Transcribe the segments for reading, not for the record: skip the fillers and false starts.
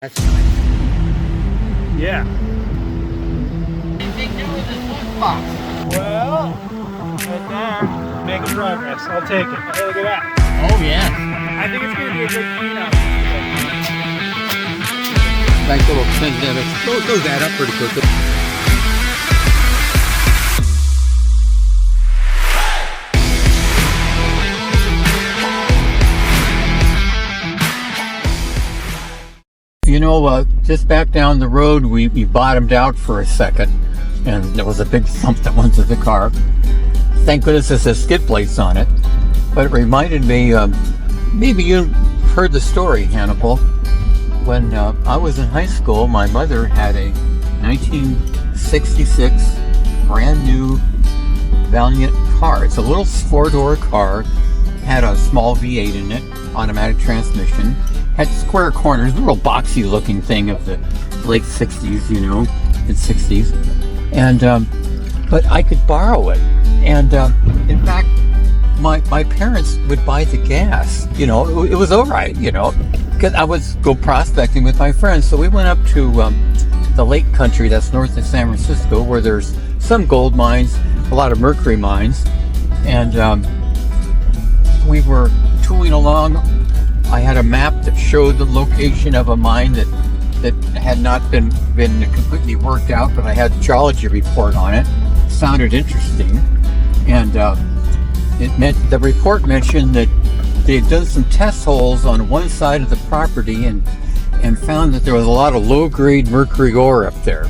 That's nice. Yeah. Anything new with this fluke box? Well, right there, making progress. I'll take it. Hey, look at that. Oh yeah. I think it's gonna be a good cleanup. Nice little thing there. Those add up pretty quickly. You know, just back down the road, we bottomed out for a second, and there was a big thump that went to the car. Thank goodness it says skid plates on it. But it reminded me, maybe you heard the story, Hannibal. When I was in high school, my mother had a 1966 brand new Valiant car. It's a little four-door car, had a small V8 in it, automatic transmission. Had square corners, a real boxy looking thing of the late 60s, you know, mid 60s. And, but I could borrow it. And, in fact, my parents would buy the gas, you know, it was all right, you know, because I would go prospecting with my friends. So we went up to, the lake country that's north of San Francisco, where there's some gold mines, a lot of mercury mines. And, we were tooling along. I had a map that showed the location of a mine that had not been completely worked out, but I had a geology report on it. Sounded interesting, and the report mentioned that they had done some test holes on one side of the property and found that there was a lot of low-grade mercury ore up there.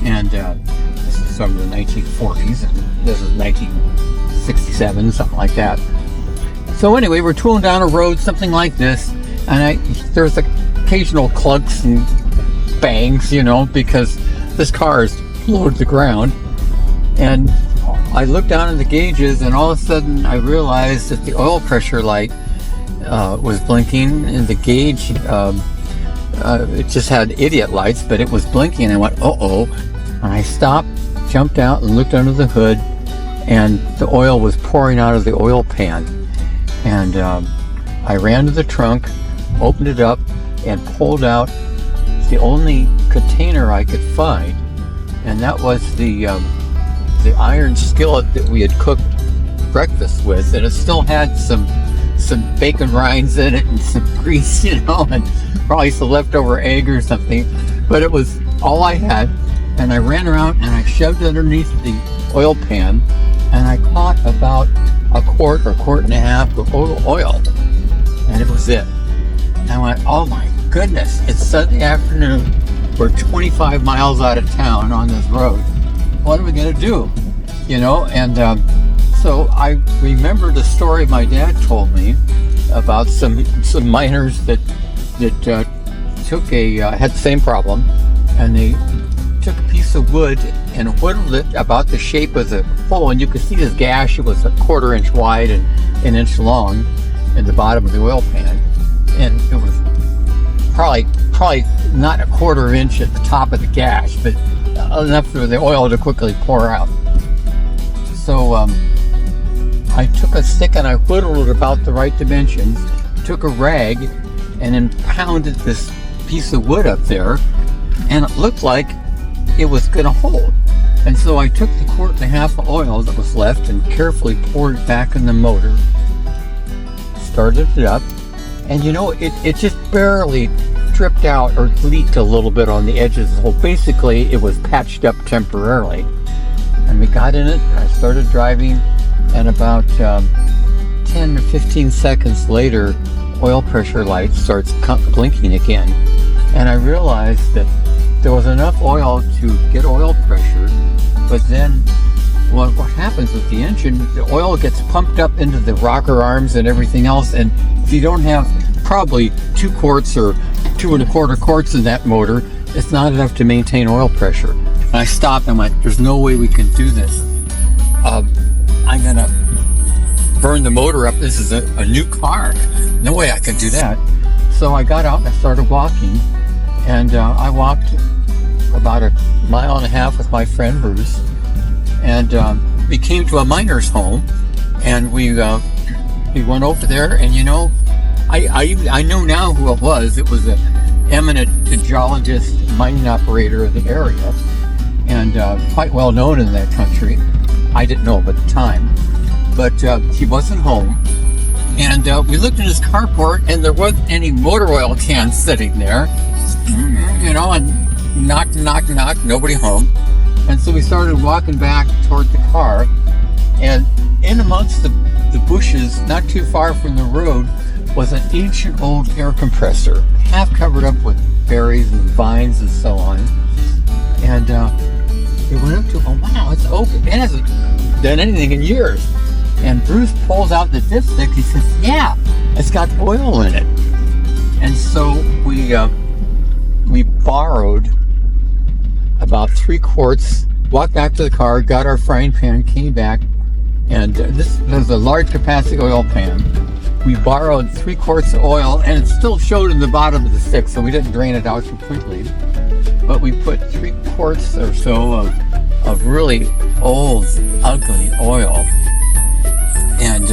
And this is from the 1940s, and this is 1967, something like that. So anyway, we're tooling down a road, something like this, and there's occasional clunks and bangs, you know, because this car is low to the ground. And I looked down at the gauges, and all of a sudden I realized that the oil pressure light was blinking, and the gauge, it just had idiot lights, but it was blinking. I went, uh-oh. And I stopped, jumped out, and looked under the hood, and the oil was pouring out of the oil pan. And I ran to the trunk, opened it up, and pulled out the only container I could find, and that was the iron skillet that we had cooked breakfast with, and it still had some bacon rinds in it and some grease, you know, and probably some leftover egg or something. But it was all I had, and I ran around and I shoved it underneath the oil pan, and I caught about a quart or quart and a half of oil, and it was it. And I went, oh my goodness, it's Sunday afternoon, we're 25 miles out of town on this road, what are we gonna do, you know? And so I remembered a story my dad told me about some miners that took had the same problem, and they took a piece of wood and whittled it about the shape of the hole, and you could see this gash. It was a 1/4 inch wide and an inch long in the bottom of the oil pan, and it was probably not a 1/4 inch at the top of the gash, but enough for the oil to quickly pour out. So I took a stick and I whittled it about the right dimensions, took a rag, and then pounded this piece of wood up there, and it looked like it was going to hold. And so I took the quart and a half of oil that was left and carefully poured it back in the motor, started it up, and you know, it just barely dripped out or leaked a little bit on the edges of the hole. Basically, it was patched up temporarily. And we got in it, and I started driving, and about 10 or 15 seconds later, oil pressure light starts blinking again. And I realized that there was enough oil to get oil pressure, but then what happens with the engine, the oil gets pumped up into the rocker arms and everything else, and if you don't have probably 2 quarts or 2 1/4 quarts in that motor, it's not enough to maintain oil pressure. And I stopped and went, there's no way we can do this. I'm gonna burn the motor up. This is a new car. No way I can do that. So I got out and I started walking, and I walked about 1.5 miles with my friend Bruce, and we came to a miner's home, and we went over there, and you know, I know now who it was. It was eminent geologist, mining operator of the area, and quite well known in that country. I didn't know him at the time, but he wasn't home. And we looked in his carport, and there wasn't any motor oil cans sitting there, you know, and knock, nobody home. And so we started walking back toward the car, and in amongst the bushes, not too far from the road, was an ancient old air compressor, half covered up with berries and vines and so on. And we went up to, oh wow, it's open. It hasn't done anything in years. And Bruce pulls out the dipstick. He says, yeah, it's got oil in it. And so we borrowed about 3 quarts, walked back to the car, got our frying pan, came back, and this was a large capacity oil pan. We borrowed 3 quarts of oil, and it still showed in the bottom of the stick, so we didn't drain it out completely. But we put 3 quarts or so of really old, ugly oil and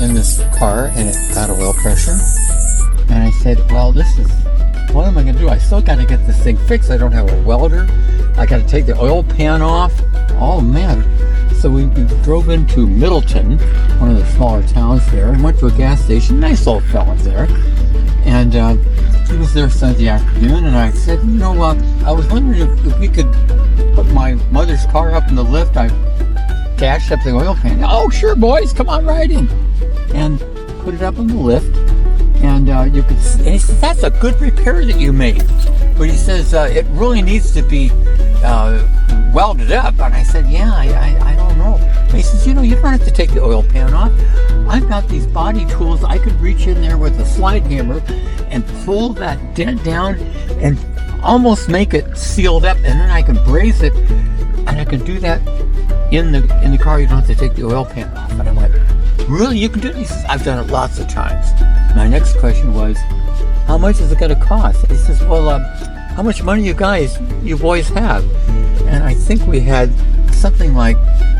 in this car, and it got oil pressure. And I said, well, what am I going to do? I still got to get this thing fixed. I don't have a welder. I got to take the oil pan off. Oh, man. So we drove into Middleton, one of the smaller towns there, and went to a gas station. Nice old fella there. And he was there Sunday afternoon, and I said, you know what, I was wondering if we could put my mother's car up in the lift. I cashed up the oil pan. Oh, sure, boys, come on right in. And put it up in the lift. And you could see, and he says, that's a good repair that you made. But he says, it really needs to be welded up. And I said, yeah, I don't know. And he says, you know, you don't have to take the oil pan off. I've got these body tools. I could reach in there with a slide hammer and pull that dent down and almost make it sealed up. And then I can braze it, and I can do that in the car. You don't have to take the oil pan off. And I went, really, you can do it? He says, I've done it lots of times. My next question was, how much is it going to cost? He says, well, how much money you boys have? And I think we had something like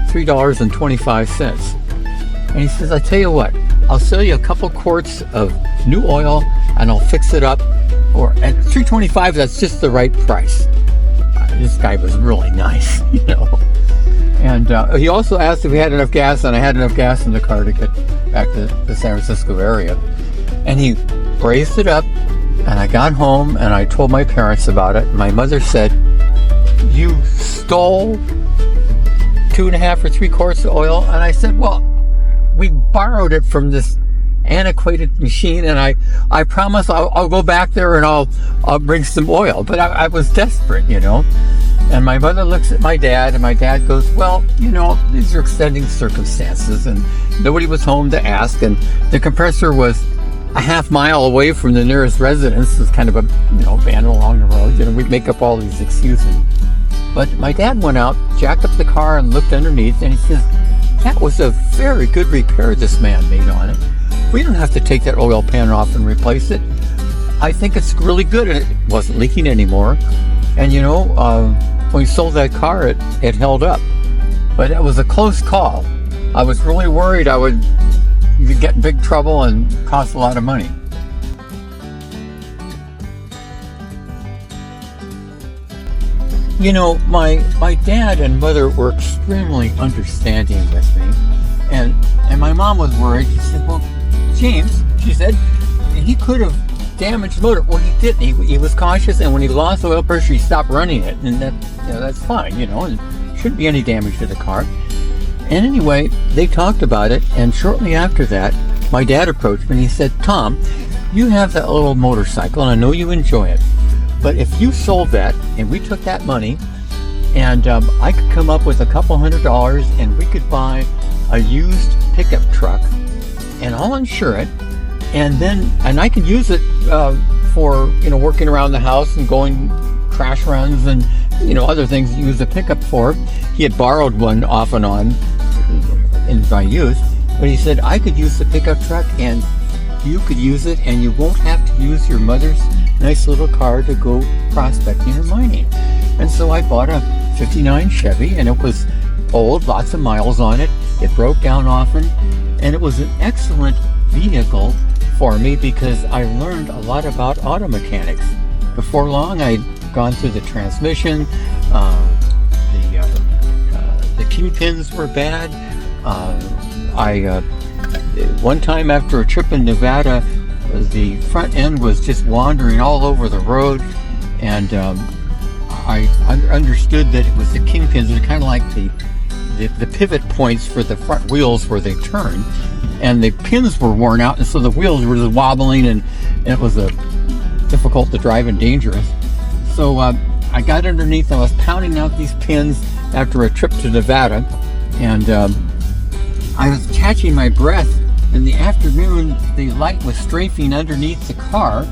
$3.25. And he says, I tell you what, I'll sell you a couple quarts of new oil and I'll fix it up. At $3.25, that's just the right price. This guy was really nice, you know. And he also asked if we had enough gas, and I had enough gas in the car to get back to the San Francisco area. And he brazed it up, and I got home and I told my parents about it. My mother said, you stole 2.5 or 3 quarts of oil? And I said, well, we borrowed it from this antiquated machine, and I promise I'll go back there and I'll bring some oil. But I was desperate, you know. And my mother looks at my dad, and my dad goes, well, you know, these are extenuating circumstances, and nobody was home to ask, and the compressor was a half mile away from the nearest residence. It's kind of a, you know, van along the road. You know, we make up all these excuses. But my dad went out, jacked up the car, and looked underneath, and he says, that was a very good repair this man made on it. We don't have to take that oil pan off and replace it. I think it's really good, and it wasn't leaking anymore. And you know, when we sold that car, it held up. But it was a close call. I was really worried I would get in big trouble and cost a lot of money. You know, my dad and mother were extremely understanding with me. And my mom was worried. She said, well, James, she said, he could have damaged the motor. Well, he didn't. He was cautious, and when he lost oil pressure, he stopped running it. And that's fine, you know, and shouldn't be any damage to the car. And anyway, they talked about it, and shortly after that, my dad approached me and he said, Tom, you have that little motorcycle, and I know you enjoy it. But if you sold that, and we took that money, and I could come up with $200, and we could buy a used pickup truck, and I'll insure it, and I could use it for, you know, working around the house and going crash runs and, you know, other things you use the pickup for. He had borrowed one off and on in my youth, but he said, I could use the pickup truck and you could use it, and you won't have to use your mother's nice little car to go prospecting or mining. And so I bought a 59 Chevy, and it was old, lots of miles on it. It broke down often, and it was an excellent vehicle for me because I learned a lot about auto mechanics. before long, I'd gone through the transmission. The kingpins were bad. One time after a trip in Nevada, the front end was just wandering all over the road, and I understood that it was the kingpins. They're kind of like the pivot points for the front wheels where they turn, and the pins were worn out, and so the wheels were just wobbling, and it was difficult to drive and dangerous. So I got underneath. I was pounding out these pins after a trip to Nevada, and I was catching my breath. In the afternoon, the light was strafing underneath the car,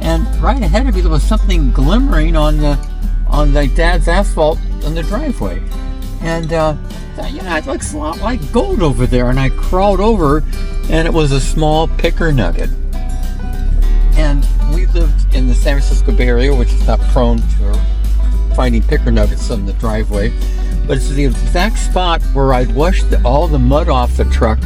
and right ahead of me there was something glimmering on the dad's asphalt in the driveway. And it looks a lot like gold over there. And I crawled over, and it was a small picker nugget. And we lived in the San Francisco Bay Area, which is not prone to finding picker nuggets on the driveway. But it's the exact spot where I'd washed all the mud off the truck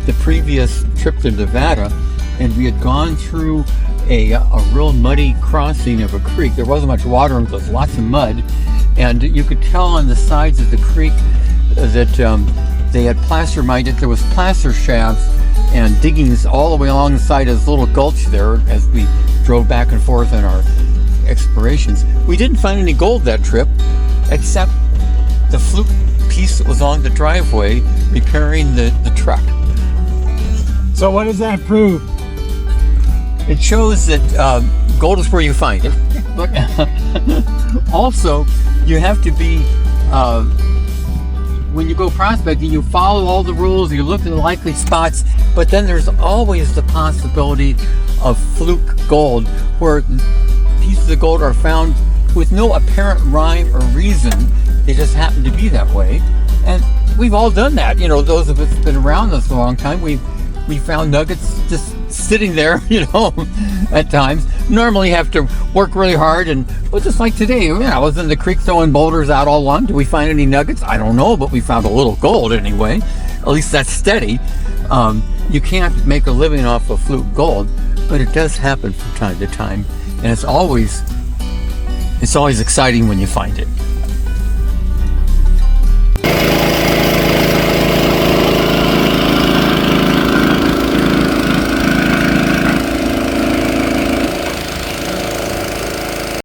the previous trip to Nevada, and we had gone through a real muddy crossing of a creek. There wasn't much water, and there was lots of mud, and you could tell on the sides of the creek that they had placer mined it. There was placer shafts and diggings all the way along the side of this little gulch there as we drove back and forth in our explorations. We didn't find any gold that trip, except the fluke piece that was on the driveway repairing the truck. So what does that prove? It shows that gold is where you find it. Look, also, you have to be, when you go prospecting, you follow all the rules, you look at the likely spots, but then there's always the possibility of fluke gold, where pieces of gold are found with no apparent rhyme or reason. They just happen to be that way. And we've all done that. Those of us who've been around this a long time, we found nuggets just sitting there, at times. Normally have to work really hard, just like today, I was in the creek throwing boulders out all along. Do we find any nuggets? I don't know, but we found a little gold anyway. At least that's steady. You can't make a living off of fluke gold, but it does happen from time to time, and it's always exciting when you find it.